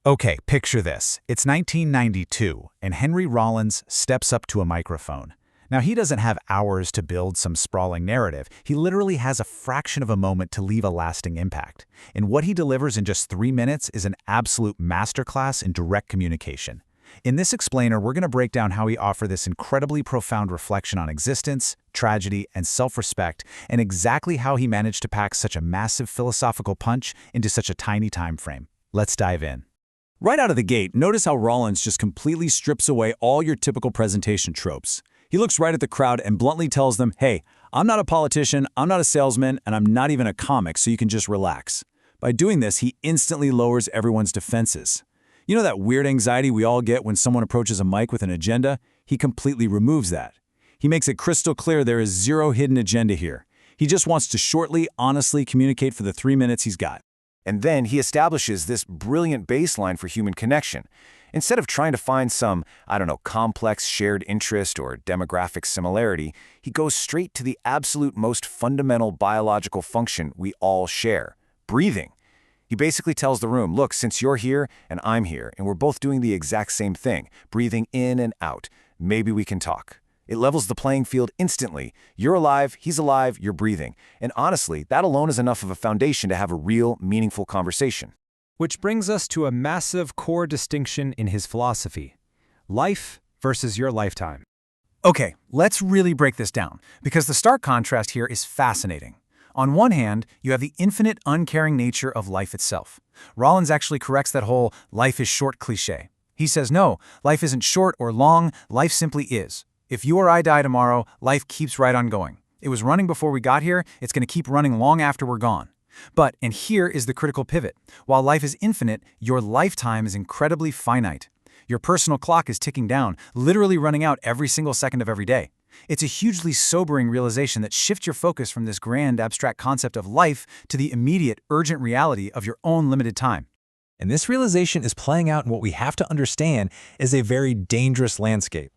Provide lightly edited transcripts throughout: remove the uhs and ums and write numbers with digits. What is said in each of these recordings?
Okay, picture this. It's 1992, and Henry Rollins steps up to a microphone. Now, he doesn't have hours to build some sprawling narrative. He literally has a fraction of a moment to leave a lasting impact. And what he delivers in just 3 minutes is an absolute masterclass in direct communication. In this explainer, we're going to break down how he offered this incredibly profound reflection on existence, tragedy, and self-respect, and exactly how he managed to pack such a massive philosophical punch into such a tiny time frame. Let's dive in. Right out of the gate, notice how Rollins just completely strips away all your typical presentation tropes. He looks right at the crowd and bluntly tells them, hey, I'm not a politician, I'm not a salesman, and I'm not even a comic, so you can just relax. By doing this, he instantly lowers everyone's defenses. You know that weird anxiety we all get when someone approaches a mic with an agenda? He completely removes that. He makes it crystal clear there is zero hidden agenda here. He just wants to shortly, honestly communicate for the 3 minutes he's got. And then he establishes this brilliant baseline for human connection. Instead of trying to find some, complex shared interest or demographic similarity, he goes straight to the absolute most fundamental biological function we all share: breathing. He basically tells the room, look, since you're here and I'm here, and we're both doing the exact same thing, breathing in and out, maybe we can talk. It levels the playing field instantly. You're alive, he's alive, you're breathing. And honestly, that alone is enough of a foundation to have a real, meaningful conversation. Which brings us to a massive core distinction in his philosophy: life versus your lifetime. Okay, let's really break this down, because the stark contrast here is fascinating. On one hand, you have the infinite, uncaring nature of life itself. Rollins actually corrects that whole life is short cliché. He says, no, life isn't short or long, life simply is. If you or I die tomorrow, life keeps right on going. It was running before we got here, it's going to keep running long after we're gone. But, and here is the critical pivot, while life is infinite, your lifetime is incredibly finite. Your personal clock is ticking down, literally running out every single second of every day. It's a hugely sobering realization that shifts your focus from this grand, abstract concept of life to the immediate, urgent reality of your own limited time. And this realization is playing out in what we have to understand is a very dangerous landscape.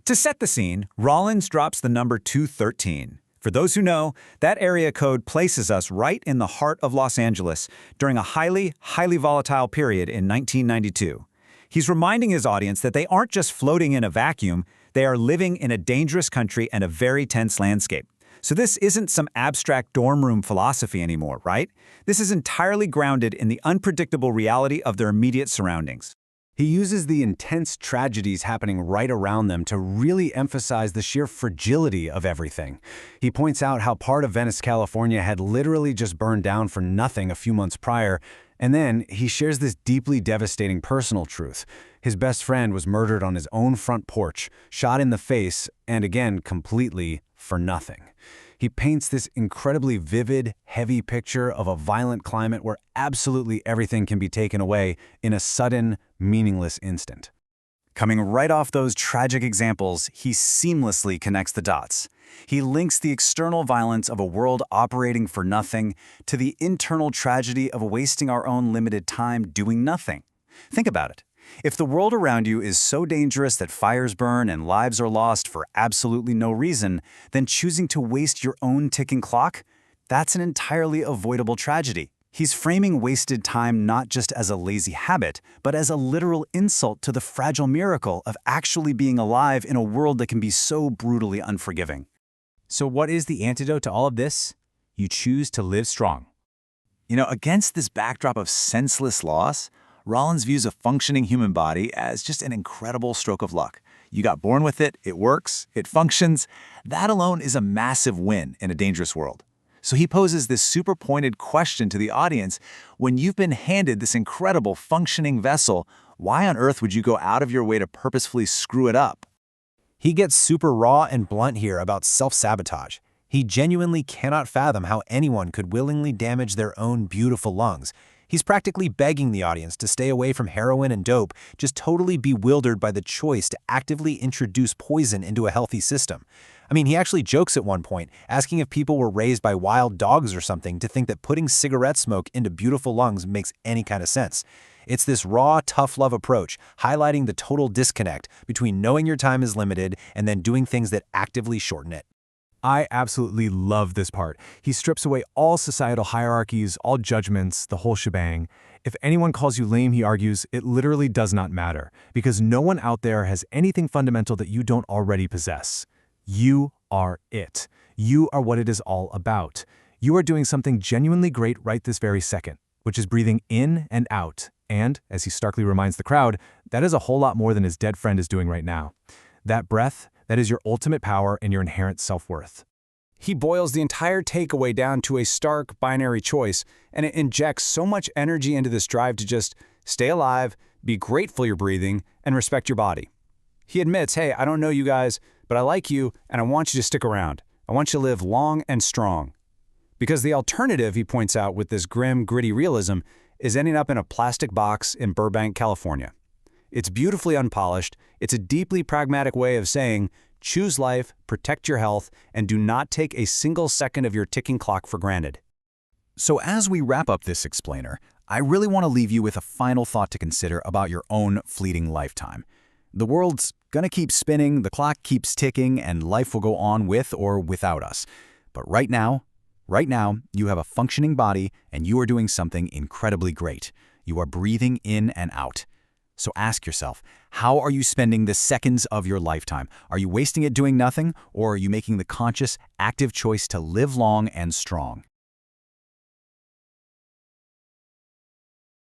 To set the scene, Rollins drops the number 213. For those who know, that area code places us right in the heart of Los Angeles during a highly volatile period in 1992. He's reminding his audience that they aren't just floating in a vacuum, they are living in a dangerous country and a very tense landscape. So this isn't some abstract dorm room philosophy anymore, right? This is entirely grounded in the unpredictable reality of their immediate surroundings. He uses the intense tragedies happening right around them to really emphasize the sheer fragility of everything. He points out how part of Venice, California had literally just burned down for nothing a few months prior, and then he shares this deeply devastating personal truth. His best friend was murdered on his own front porch, shot in the face, and again, completely for nothing. He paints this incredibly vivid, heavy picture of a violent climate where absolutely everything can be taken away in a sudden, meaningless instant. Coming right off those tragic examples, he seamlessly connects the dots. He links the external violence of a world operating for nothing to the internal tragedy of wasting our own limited time doing nothing. Think about it. If the world around you is so dangerous that fires burn and lives are lost for absolutely no reason, then choosing to waste your own ticking clock? That's an entirely avoidable tragedy. He's framing wasted time not just as a lazy habit, but as a literal insult to the fragile miracle of actually being alive in a world that can be so brutally unforgiving. So what is the antidote to all of this? You choose to live strong. Against this backdrop of senseless loss, Rollins views a functioning human body as just an incredible stroke of luck. You got born with it, it works, it functions. That alone is a massive win in a dangerous world. So he poses this super pointed question to the audience: when you've been handed this incredible functioning vessel, why on earth would you go out of your way to purposefully screw it up? He gets super raw and blunt here about self-sabotage. He genuinely cannot fathom how anyone could willingly damage their own beautiful lungs. He's practically begging the audience to stay away from heroin and dope, just totally bewildered by the choice to actively introduce poison into a healthy system. I mean, he actually jokes at one point, asking if people were raised by wild dogs or something to think that putting cigarette smoke into beautiful lungs makes any kind of sense. It's this raw, tough love approach, highlighting the total disconnect between knowing your time is limited and then doing things that actively shorten it. I absolutely love this part. He strips away all societal hierarchies, all judgments, the whole shebang. If anyone calls you lame, he argues, it literally does not matter, because no one out there has anything fundamental that you don't already possess. You are it. You are what it is all about. You are doing something genuinely great right this very second, which is breathing in and out. And, as he starkly reminds the crowd, that is a whole lot more than his dead friend is doing right now. That breath, that is your ultimate power and your inherent self-worth. He boils the entire takeaway down to a stark binary choice, and it injects so much energy into this drive to just stay alive, be grateful you're breathing, and respect your body. He admits, hey, I don't know you guys, but I like you, and I want you to stick around. I want you to live long and strong. Because the alternative, he points out with this grim, gritty realism, is ending up in a plastic box in Burbank, California. It's beautifully unpolished. It's a deeply pragmatic way of saying, choose life, protect your health, and do not take a single second of your ticking clock for granted. So as we wrap up this explainer, I really want to leave you with a final thought to consider about your own fleeting lifetime. The world's gonna keep spinning, the clock keeps ticking, and life will go on with or without us. But right now, you have a functioning body and you are doing something incredibly great. You are breathing in and out. So ask yourself, how are you spending the seconds of your lifetime? Are you wasting it doing nothing, or are you making the conscious, active choice to live long and strong?